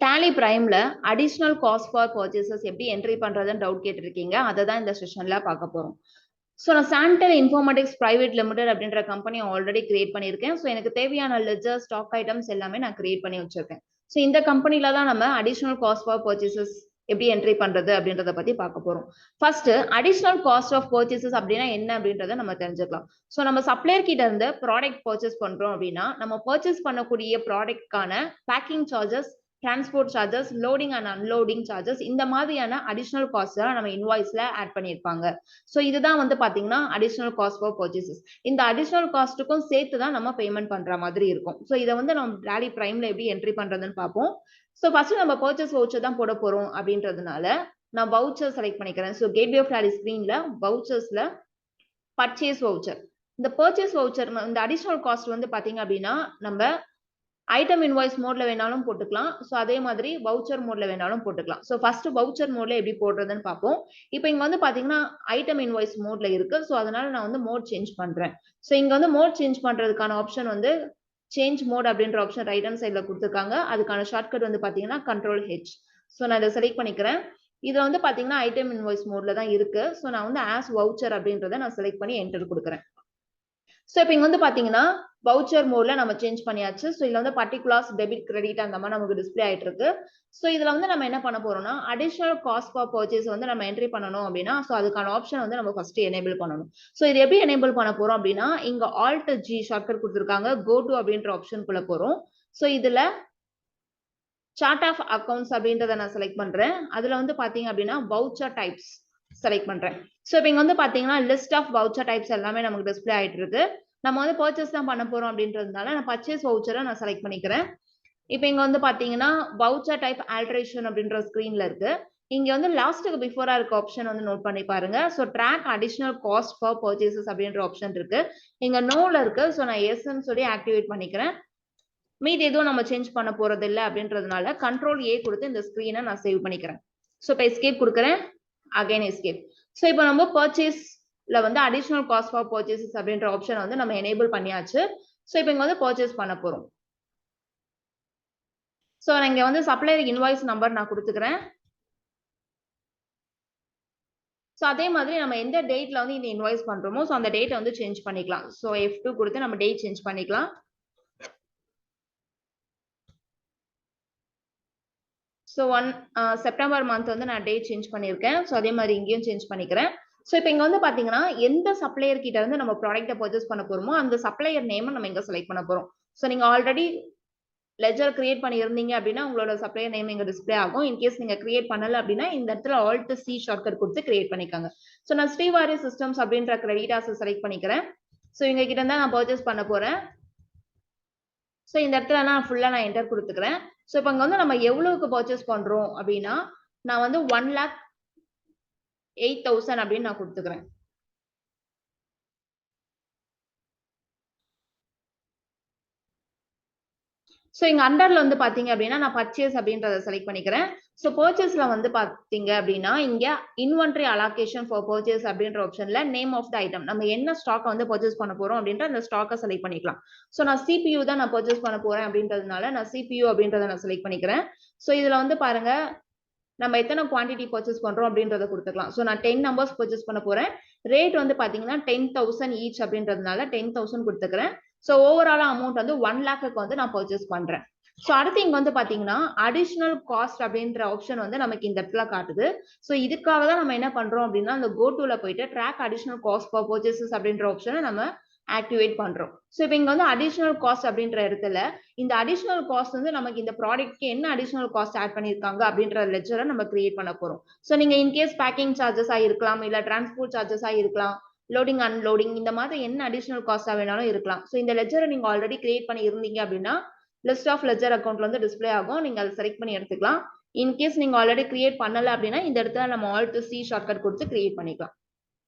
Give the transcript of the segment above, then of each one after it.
Tallyprime additional cost for purchases எப்படி entry பண்றதுன்னு doubt கேட்டிருக்கீங்க. அதை தான் இந்த செஷன்ல பார்க்க போறோம். ஸோ நான் Santal Informatics Pvt Ltd அப்படின்ற கம்பெனி ஆல்ரெடி கிரியேட் பண்ணியிருக்கேன். ஸோ எனக்கு தேவையான லெஜர் ஸ்டாக் ஐட்டம்ஸ் எல்லாமே நான் கிரியேட் பண்ணி வச்சிருக்கேன். ஸோ இந்த கம்பெனில தான் நம்ம அடிஷனல் காஸ்ட் ஃபார் பர்ச்சேசஸ் எப்படி என்ட்ரி பண்றது அப்படின்றத பத்தி பார்க்க போறோம். First additional cost of purchases அப்படின்னா என்ன அப்படின்றத நம்ம தெரிஞ்சுக்கலாம். ஸோ நம்ம சப்ளையர் கிட்ட இருந்து ப்ராடக்ட் பர்ச்சேஸ் பண்றோம் அப்படின்னா நம்ம பர்ச்சேஸ் பண்ணக்கூடிய ப்ராடக்ட்கான packing charges, transport charges, loading and unloading charges, இந்த மாதிரியான அடிஷனல் காஸ்ட் நம்ம இன்வாய்ஸ்ல ஆட் பண்ணியிருப்பாங்க. ஸோ இதுதான் வந்து பாத்தீங்கன்னா அடிஷனல் காஸ்ட் ஃபார் பர்ச்சேசஸ். இந்த அடிஷனல் காஸ்ட்டுக்கும் சேர்த்து தான் நம்ம பேமெண்ட் பண்ற மாதிரி இருக்கும். ஸோ இதை வந்து நம்ம Tallyprimeல எப்படி என்ட்ரி பண்றதுன்னு பார்ப்போம். ஸோ ஃபர்ஸ்ட் நம்ம பர்ச்சேஸ் வவுச்சர் தான் போட போறோம் அப்படின்றதுனால நான் வவுச்சர் செலக்ட் பண்ணிக்கிறேன். ஸோ கேட்வே ஆஃப் Tally ஸ்கிரீன்ல வவுச்சர்ஸ்ல பர்ச்சேஸ் வவுச்சர், இந்த பர்ச்சேஸ் வவுச்சர் இந்த அடிஷனல் காஸ்ட் வந்து பாத்தீங்க அப்படின்னா நம்ம ஐட்டம் இன்வாய்ஸ் மோட்ல வேணாலும் போட்டுக்கலாம். ஸோ அதே மாதிரி வவுச்சர் மோட்ல வேணாலும் போட்டுக்கலாம். ஸோ ஃபர்ஸ்ட் வவுச்சர் மோட்ல எப்படி போடுறதுன்னு பார்ப்போம். இப்போ இங்க வந்து பாத்தீங்கன்னா ஐட்டம் இன்வாய்ஸ் மோட்ல இருக்கு. ஸோ அதனால நான் வந்து மோட் சேஞ்ச் பண்றேன். ஸோ இங்க வந்து மோட் சேஞ்ச் பண்றதுக்கான ஆப்ஷன் வந்து சேஞ்ச் மோட் அப்படின்ற ஆப்ஷன் ரைட் ஹேண்ட் சைட்ல கொடுத்துருக்காங்க. அதுக்கான ஷார்ட்கட் வந்து பாத்தீங்கன்னா Ctrl+H. ஸோ நான் இதை செலக்ட் பண்ணிக்கிறேன். இதுல வந்து பாத்தீங்கன்னா ஐட்டம் இன்வாய்ஸ் மோட்ல தான் இருக்கு. ஸோ நான் வந்து ஆஸ் வவுச்சர் அப்படின்றத நான் செலக்ட் பண்ணி என்டர் கொடுக்குறேன். ஸோ இப்போ இங்க வந்து பாத்தீங்கன்னா வவுச்சர் மோட்ல நம்ம சேஞ்ச் பண்ணியாச்சு. ஸோ இதுல வந்து பர்டிகுலர்ஸ், டெபிட், கிரெடிட் அந்த மாதிரி நமக்கு டிஸ்பிளே ஆயிட்டு இருக்கு. ஸோ இதுல வந்து நம்ம என்ன பண்ண போறோம்னா அடிஷனல் காஸ்ட் ஃபார் பர்ச்சேஸ் வந்து நம்ம என்ட்ரி பண்ணணும் அப்படின்னா ஸோ அதுக்கான ஆப்ஷன் வந்து நம்ம ஃபர்ஸ்ட் எனேபிள் பண்ணணும். ஸோ இது எப்படி எனேபிள் பண்ண போறோம் அப்படின்னா இங்க Alt+G ஷார்ட்கட் கொடுத்துருக்காங்க. கோ டு அப்படின்ற ஆப்ஷனுக்குள்ள போறோம். ஸோ இதுல சார்ட் ஆஃப் அக்கவுண்ட்ஸ் அப்படின்றத நான் செலக்ட் பண்றேன். அதுல வந்து பாத்தீங்க அப்படின்னா வவுச்சர் டைப்ஸ் செலக்ட் பண்றேன். ஸோ இப்போ இங்க வந்து பாத்தீங்கன்னா லிஸ்ட் ஆஃப் வவுச்சர் டைப்ஸ் எல்லாமே நமக்கு டிஸ்பிளே ஆயிட்டு இருக்கு. நம்ம வந்து பர்ச்சேஸ் தான் பண்ண போறோம் அப்படின்றதுனால நான் பர்ச்சேஸ் வவுச்சரை நான் செலக்ட் பண்ணிக்கிறேன். இப்போ இங்க வந்து பாத்தீங்கன்னா வவுச்சர் டைப் ஆல்ட்ரேஷன் அப்படின்ற ஸ்கிரீன்ல இருக்கு. இங்க வந்து லாஸ்ட்டுக்கு பிஃபோரா இருக்க ஆப்ஷன் வந்து நோட் பண்ணி பாருங்க. So track additional cost for purchases அப்படின்ற ஆப்ஷன் இருக்கு. இங்க நோல இருக்கு. ஸோ நான் எஸ்ன்னு சொல்லி ஆக்டிவேட் பண்ணிக்கிறேன். மீதி எதுவும் நம்ம சேஞ்ச் பண்ண போறது இல்லை அப்படின்றதுனால Ctrl+A கொடுத்து இந்த ஸ்கிரீனை நான் சேவ் பண்ணிக்கிறேன். ஸோ இப்போ எஸ்கேப் கொடுக்குறேன். Again escape. ஸோ இப்போ நம்ம பர்ச்சேஸ்ல வந்து அடிஷனல் காஸ்ட் ஃபார் பர்ச்சேசஸ் அப்படின்ற ஆப்ஷன் வந்து நம்ம எனேபிள் பண்ணியாச்சு. ஸோ இப்போ இங்க வந்து பர்ச்சேஸ் பண்ண போறோம். ஸோ இங்க வந்து சப்ளையர் இன்வாய்ஸ் நம்பர் நான் கொடுத்துக்கிறேன். ஸோ அதே மாதிரி நம்ம எந்த டேட்ல வந்து இந்த இன்வாய்ஸ் பண்றோமோ ஸோ அந்த டேட்டை வந்து சேஞ்ச் பண்ணிக்கலாம். ஸோ F2 கொடுத்து நம்ம டேட் சேஞ்ச் பண்ணிக்கலாம். ஸோ செப்டம்பர் மந்த் வந்து நான் டேட் சேஞ்ச் பண்ணியிருக்கேன். ஸோ அதே மாதிரி இங்கேயும் சேஞ்ச் பண்ணிக்கிறேன். ஸோ இப்போ இங்க வந்து பாத்தீங்கன்னா எந்த சப்ளையர் கிட்ட இருந்து நம்ம ப்ராடக்ட்டை பர்ச்சேஸ் பண்ண போறோமோ அந்த சப்ளையர் நேம் நம்ம இங்க செலக்ட் பண்ண போறோம். ஸோ நீங்க ஆல்ரெடி லெஜர் கிரியேட் பண்ணி இருந்தீங்க அப்படின்னா உங்களோட சப்ளையர் நேம் இங்க டிஸ்பிளே ஆகும். இன்கேஸ் நீங்க கிரியேட் பண்ணல அப்படின்னா இந்த இடத்துல Alt+C ஷார்ட்கட் கொடுத்து கிரியேட் பண்ணிக்காங்க. ஸோ நான் ஸ்ரீவாரி சிஸ்டம்ஸ் அப்படின்ற கிரெடிட்டாஸ் செலக்ட் பண்ணிக்கிறேன். ஸோ இவங்க கிட்ட இருந்தா நான் பர்ச்சேஸ் பண்ண போறேன். ஸோ இந்த இடத்துல நான் ஃபுல்லா நான் என்டர் கொடுத்துக்கிறேன். ஸோ இப்போ இங்க வந்து நம்ம எவ்வளவுக்கு பர்ச்சேஸ் பண்றோம் அப்படின்னா நான் வந்து 1,08,000 அப்படின்னு நான் கொடுத்துக்கிறேன். ஸோ இங்க அண்டர்ல வந்து பாத்தீங்க அப்படின்னா நான் பர்ச்சேஸ் அப்படின்றத செலக்ட் பண்ணிக்கிறேன். ஸோ பர்ச்சேஸ்ல வந்து பாத்தீங்க அப்படின்னா இங்க இன்வென்டரி அலோகேஷன் ஃபார் பர்ச்சேஸ் அப்படின்ற ஆப்ஷன்ல நேம் ஆஃப் த ஐட்டம் நம்ம என்ன ஸ்டாக் வந்து பர்ச்சேஸ் பண்ண போறோம் அப்படின்ற அந்த ஸ்டாக்கை செலக்ட் பண்ணிக்கலாம். ஸோ நான் CPU தான் நான் பர்ச்சேஸ் பண்ண போறேன் அப்படின்றதுனால நான் CPU அப்படின்றத நான் செலக்ட் பண்ணிக்கிறேன். ஸோ இதுல வந்து பாருங்க நம்ம எத்தனை குவான்டிட்டி பர்ச்சேஸ் பண்றோம் அப்படின்றத கொடுத்துக்கலாம். ஸோ நான் 10 நம்பர்ஸ் பர்ச்சேஸ் பண்ண போறேன். ரேட் வந்து பாத்தீங்கன்னா 10,000 ஈச் அப்படின்றதுனால 10,000 கொடுத்துக்கிறேன். ஸோ ஓவராலா அமௌண்ட் வந்து 1 லேக்கு வந்து நான் பர்ச்சேஸ் பண்றேன். ஸோ அடுத்து இங்க வந்து பாத்தீங்கன்னா அடிஷனல் காஸ்ட் அப்படின்ற ஆப்ஷன் வந்து நமக்கு இந்த இடத்துல காட்டுது. ஸோ இதுக்காக தான் நம்ம என்ன பண்றோம் அப்படின்னா அந்த கோ டுல போயிட்டு track additional cost for purchases அப்படின்ற ஆப்ஷனை நம்ம ஆக்டிவேட் பண்றோம். ஸோ இப்போ இங்க வந்து அடிஷனல் காஸ்ட் அப்படின்ற இடத்துல இந்த அடிஷனல் காஸ்ட் வந்து நமக்கு இந்த ப்ராடக்ட்க்கு என்ன அடிஷனல் காஸ்ட் ஆட் பண்ணிருக்காங்க அப்படின்ற லெட்ஜரை நம்ம கிரியேட் பண்ண போறோம். ஸோ நீங்க இன்கேஸ் பேக்கிங் சார்ஜஸா இருக்கலாம், இல்ல டிரான்ஸ்போர்ட் சார்ஜஸா இருக்கலாம், லோடிங் அன்லோடிங் இந்த மாதிரி என்ன அடிஷனல் காஸ்டா வேணாலும் இருக்கலாம். ஸோ இந்த லெட்ஜரை நீங்க ஆல்ரெடி கிரியேட் பண்ணி இருந்தீங்க அப்படின்னா லிஸ்ட் ஆஃப் லெட்ஜர் அக்கௌண்ட்ல வந்து டிஸ்பிளே ஆகும். நீங்க அதை செலக்ட் பண்ணி எடுத்துக்கலாம். இன்கேஸ் நீங்க ஆல்ரெடி கிரியேட் பண்ணல அப்படின்னா இந்த இடத்துல நம்ம Alt+C ஷார்ட்கட் கொடுத்து கிரியேட் பண்ணிக்கலாம்.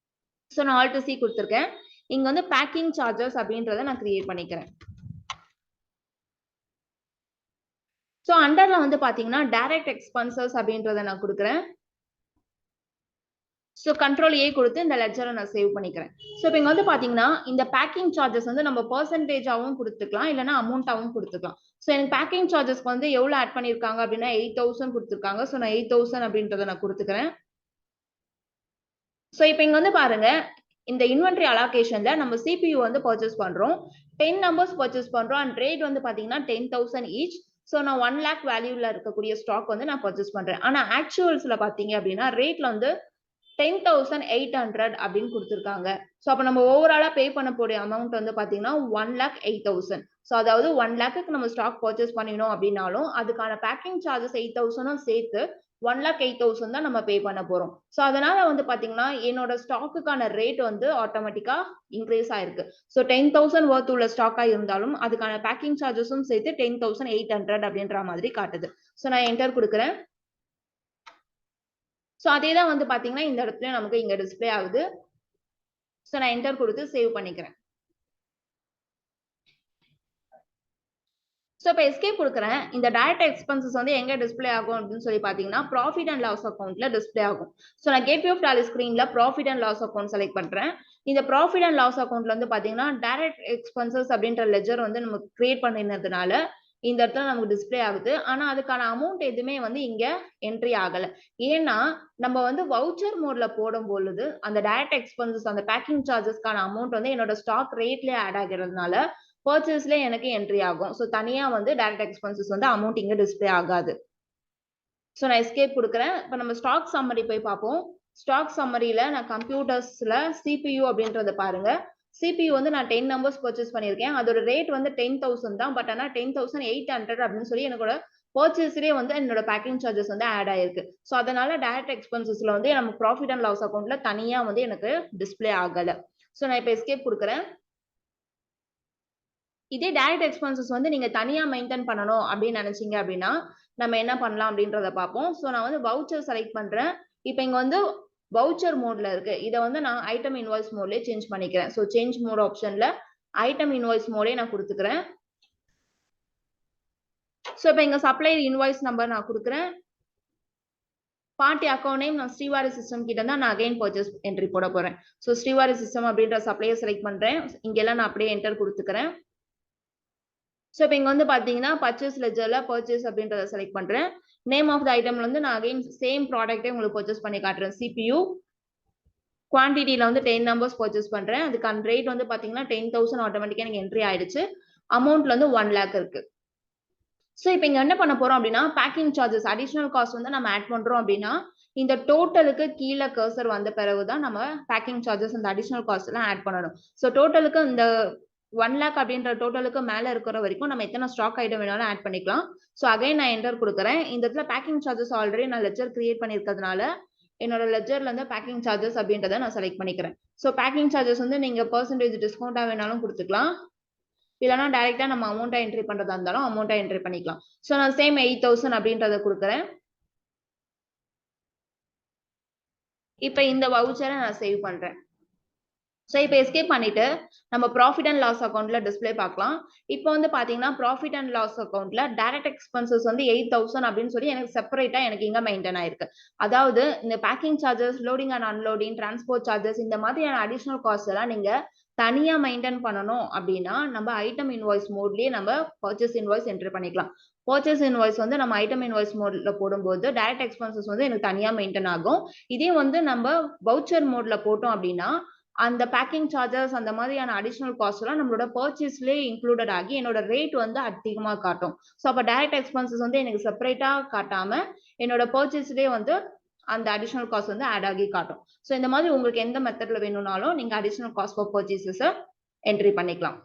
ஸோ நான் Alt+C கொடுத்துருக்கேன். இங்க வந்து பேக்கிங் சார்ஜஸ் அப்படின்றத நான் கிரியேட் பண்ணிக்கிறேன். ஸோ அண்டர்ல வந்து பாத்தீங்கன்னா டைரக்ட் எக்ஸ்பென்சஸ் அப்படின்றத நான் கொடுக்குறேன். ஸோ ஸோ கண்ட்ரோல் ஏ கொடுத்து இந்த லெட்ஜரை நான் சேவ் பண்ணிக்கிறேன். ஸோ இப்போ இங்கே வந்து பார்த்தீங்கன்னா இந்த பேக்கிங் சார்ஜஸ் வந்து நம்ம பர்சன்டேஜாகவும் கொடுத்துக்கலாம், இல்லைன்னா அமௌண்ட்டாகவும் கொடுத்துக்கலாம். ஸோ எனக்கு பேக்கிங் சார்ஜஸ்க்கு வந்து எவ்வளோ ஆட் பண்ணியிருக்காங்க அப்படின்னா 8,000 கொடுத்துருக்காங்க. ஸோ நான் 8,000 அப்படின்றத நான் கொடுத்துக்கிறேன். ஸோ இப்போ இங்கே வந்து பாருங்க, இந்த இன்வென்ட்ரி அலோகேஷன்ல நம்ம சிபியூ வந்து பர்ச்சேஸ் பண்றோம், 10 நம்பர்ஸ் பர்ச்சேஸ் பண்றோம் அண்ட் ரேட் வந்து பாத்தீங்கன்னா 10,000 ஈச். ஸோ நான் 1 lakh வேல்யூல இருக்கக்கூடிய ஸ்டாக் வந்து நான் பர்ச்சேஸ் பண்றேன். ஆனா ஆக்சுவல்ஸ்ல பாத்தீங்க அப்படின்னா ரேட்ல வந்து 10,800 அப்படின்னு கொடுத்துருக்காங்க. ஸோ அப்போ நம்ம ஓவராலா பே பண்ண போற அமௌண்ட் வந்து பாத்தீங்கன்னா 1,08,000. ஸோ அதாவது 1 lakhக்கு நம்ம ஸ்டாக் பர்ச்சேஸ் பண்ணினோம் அப்படின்னாலும் அதுக்கான பேக்கிங் சார்ஜஸ் 8,000 சேர்த்து 1,08,000 தான் நம்ம பே பண்ண போறோம். ஸோ அதனால வந்து பாத்தீங்கன்னா என்னோட ஸ்டாக்குக்கான ரேட் வந்து ஆட்டோமேட்டிக்கா இன்க்ரீஸ் ஆயிருக்கு. ஸோ 10,000 வர்த் உள்ள ஸ்டாக்கா இருந்தாலும் அதுக்கான பேக்கிங் சார்ஜஸும் சேர்த்து 10,800 அப்படின்ற மாதிரி காட்டுது. ஸோ நான் என்டர் கொடுக்குறேன். ஸோ அதே தான் வந்து பாத்தீங்கன்னா இந்த இடத்துல நமக்கு இங்க டிஸ்பிளே ஆகுது. ஸோ நான் என்டர் கொடுத்து சேவ் பண்ணிக்கிறேன். ஸோ இப்போ எஸ்கேப் கொடுக்குறேன். இந்த டைரக்ட் எக்ஸ்பென்சஸ் வந்து எங்க டிஸ்பிளே ஆகும் அப்படின்னு சொல்லி பாத்தீங்கன்னா ப்ராஃபிட் அண்ட் லாஸ் அக்கௌண்ட்ல டிஸ்பிளே ஆகும். ஸோ நான் கேட்வே ஆஃப் டாலி ஸ்கிரீன்ல profit and loss account select பண்றேன். இந்த ப்ராஃபிட் அண்ட் லாஸ் அக்கௌண்ட்ல வந்து பாத்தீங்கன்னா டைரக்ட் எக்ஸ்பென்சஸ் அப்படின்ற லெஜர் வந்து நம்ம கிரியேட் பண்ணினதுனால இந்த இடத்துல நமக்கு டிஸ்பிளே ஆகுது. ஆனா அதுக்கான அமௌண்ட் எதுவுமே வந்து இங்க என்ட்ரி ஆகல. ஏன்னா நம்ம வந்து வவுச்சர் மோட்ல போடும் பொழுது அந்த டைரக்ட் எக்ஸ்பென்சஸ் அந்த பேக்கிங் சார்ஜஸ்க்கான அமௌண்ட் வந்து என்னோட ஸ்டாக் ரேட்லயே ஆட் ஆகிறதுனால பர்ச்சேஸ்ல எனக்கு என்ட்ரி ஆகும். ஸோ தனியா வந்து டைரக்ட் எக்ஸ்பென்சஸ் வந்து அமௌண்ட் இங்க டிஸ்பிளே ஆகாது. ஸோ நான் எஸ்கேப் கொடுக்குறேன். இப்போ நம்ம ஸ்டாக் சம்மரி போய் பார்ப்போம். ஸ்டாக் சம்மரியில நான் கம்ப்யூட்டர்ஸ்ல சிபியூ அப்படின்றத பாருங்க. சிபியூ வந்து நான் 10 நம்பர்ஸ் பர்ச்சேஸ் பண்ணியிருக்கேன். அதோட ரேட் வந்து 10,000 தான். பட் ஆனால் 10,800 அப்படின்னு சொல்லி எனக்கோட பர்ச்சேஸ்லேயே வந்து என்னோட பேக்கிங் சார்ஜஸ் வந்து ஆட் ஆயிருக்கு. ஸோ அதனால டைரக்ட் எக்ஸ்பென்சஸ்ல வந்து நம்ம ப்ராஃபிட் அண்ட் லாஸ் அக்கௌண்ட்ல தனியா வந்து எனக்கு டிஸ்பிளே ஆகல. ஸோ நான் இப்போ எஸ்கேப் கொடுக்குறேன். இதே டைரக்ட் எக்ஸ்பென்சஸ் வந்து நீங்க தனியா மெயின்டைன் பண்ணணும் அப்படின்னு நினைச்சீங்க அப்படின்னா நம்ம என்ன பண்ணலாம் அப்படின்றத பார்ப்போம். ஸோ நான் வந்து வவுச்சர் செலக்ட் பண்றேன். இப்போ இங்க வந்து வவுச்சர் மோட்ல இருக்கு. இதை வந்து நான் ஐட்டம் இன்வாய்ஸ் மோட்லயே சேஞ்ச் பண்ணிக்கிறேன். ஸோ சேஞ்ச் மோட் ஆப்ஷன்ல ஐட்டம் இன்வாய்ஸ் மோடே நான் கொடுத்துக்கிறேன். ஸோ இப்போ இங்க சப்ளையர் இன்வாய்ஸ் நம்பர் நான் கொடுக்குறேன். பார்ட்டி அக்கௌண்ட் நேம் நான் ஸ்ரீவாரி சிஸ்டம் கிட்ட தான் நான் அகைன் பர்ச்சேஸ் என்ட்ரி போட போறேன். ஸோ ஸ்ரீவாரி சிஸ்டம் அப்படின்ற சப்ளையர் செலக்ட் பண்றேன். இங்கெல்லாம் நான் அப்படியே என்டர் கொடுத்துக்கிறேன். ஸோ இப்போ இங்க வந்து பாத்தீங்கன்னா பர்ச்சேஸ் லெஜர்ல பர்ச்சேஸ் அப்படின்றத செலக்ட் பண்றேன். நேம் ஆஃப் த ஐட்டம்ல வந்து நான் அகைன் சேம் ப்ராடக்ட்டே உங்களுக்கு பர்ச்சேஸ் பண்ணி காட்டுறேன். சிபியூ குவான்டிட்டியில வந்து 10 நம்பர்ஸ் பர்ச்சேஸ் பண்றேன். அதுக்கான ரேட் வந்து பாத்தீங்கன்னா 10,000 ஆட்டோமேட்டிக்கா எனக்கு என்ட்ரி ஆயிடுச்சு. அமௌண்ட்ல வந்து 1 lakh இருக்கு. ஸோ இப்போ இங்க என்ன பண்ண போறோம் அப்படின்னா பேக்கிங் சார்ஜஸ் அடிஷனல் காஸ்ட் வந்து நம்ம ஆட் பண்றோம் அப்படின்னா இந்த டோட்டலுக்கு கீழே கர்சர் வந்த பிறகுதான் நம்ம பேக்கிங் சார்ஜஸ் இந்த அடிஷனல் காஸ்ட் எல்லாம் ஆட் பண்ணணும். ஸோ டோட்டலுக்கு இந்த 1 lakh அப்படின்ற டோட்டலுக்கு மேல இருக்கிற வரைக்கும் நம்ம எத்தனை ஸ்டாக் ஐட்டம் வேணாலும் ஆட் பண்ணிக்கலாம். ஸோ அகைன் நான் என்டர் கொடுக்குறேன். இந்த இடத்துல பேக்கிங் சார்ஜஸ் ஆல்ரெடி நான் லெட்ஜர் கிரியேட் பண்ணிருக்கிறதுனால என்னோட லெட்ஜர்ல இருந்து பேக்கிங் சார்ஜஸ் அப்படின்றத நான் செலக்ட் பண்ணிக்கிறேன். ஸோ பேக்கிங் சார்ஜஸ் வந்து நீங்க பர்சன்டேஜ் டிஸ்கவுண்டா வேணாலும் கொடுத்துக்கலாம், இல்லைன்னா டைரக்டா நம்ம அமௌண்ட்டா என்ட்ரி பண்றதா இருந்தாலும் அமௌண்ட்டா என்ட்ரி பண்ணிக்கலாம். ஸோ நான் சேம் 8,000 அப்படின்றத கொடுக்குறேன். இப்போ இந்த வவுச்சரை நான் சேவ் பண்றேன். ஸோ இப்போ எஸ்கேப் பண்ணிட்டு நம்ம ப்ராஃபிட் அண்ட் லாஸ் அக்கௌண்ட்ல டிஸ்பிளே பார்க்கலாம். இப்போ வந்து பாத்தீங்கன்னா ப்ராஃபிட் அண்ட் லாஸ் அக்கௌண்ட்ல டைரக்ட் எக்ஸ்பென்சஸ் வந்து 8,000 அப்படின்னு சொல்லி எனக்கு செப்பரேட்டா எனக்கு இங்க மெயின்டைன் ஆயிருக்கு. அதாவது இந்த packing charges, loading and unloading, transport charges இந்த மாதிரியான அடிஷனல் காஸ்ட் எல்லாம் நீங்க தனியா மெயின்டைன் பண்ணணும் அப்படின்னா நம்ம ஐட்டம் இன்வாய்ஸ் மோட்லயே நம்ம பர்ச்சேஸ் இன்வாய்ஸ் என்ட்ரி பண்ணிக்கலாம். பர்ச்சேஸ் இன்வாய்ஸ் வந்து நம்ம ஐட்டம் இன்வாய்ஸ் மோட்ல போடும்போது டைரக்ட் எக்ஸ்பென்சஸ் வந்து எனக்கு தனியா மெயின்டைன் ஆகும். இதே வந்து நம்ம வவுச்சர் மோட்ல போட்டோம் அப்படின்னா அந்த பேக்கிங் சார்ஜஸ் அந்த மாதிரியான அடிஷனல் காஸ்ட் எல்லாம் நம்மளோட பர்ச்சேஸ்லயே இன்க்ளூடட் ஆகி என்னோட ரேட் வந்து அதிகமா காட்டும். ஸோ அப்போ டைரக்ட் எக்ஸ்பென்சஸ் வந்து எனக்கு செப்பரேட்டா காட்டாம என்னோட பர்ச்சேஸ்லயே வந்து அந்த அடிஷனல் காஸ்ட் வந்து ஆட் ஆகி காட்டும். ஸோ இந்த மாதிரி உங்களுக்கு எந்த மெத்தட்ல வேணும்னாலும் நீங்க additional cost for purchases entry பண்ணிக்கலாம்.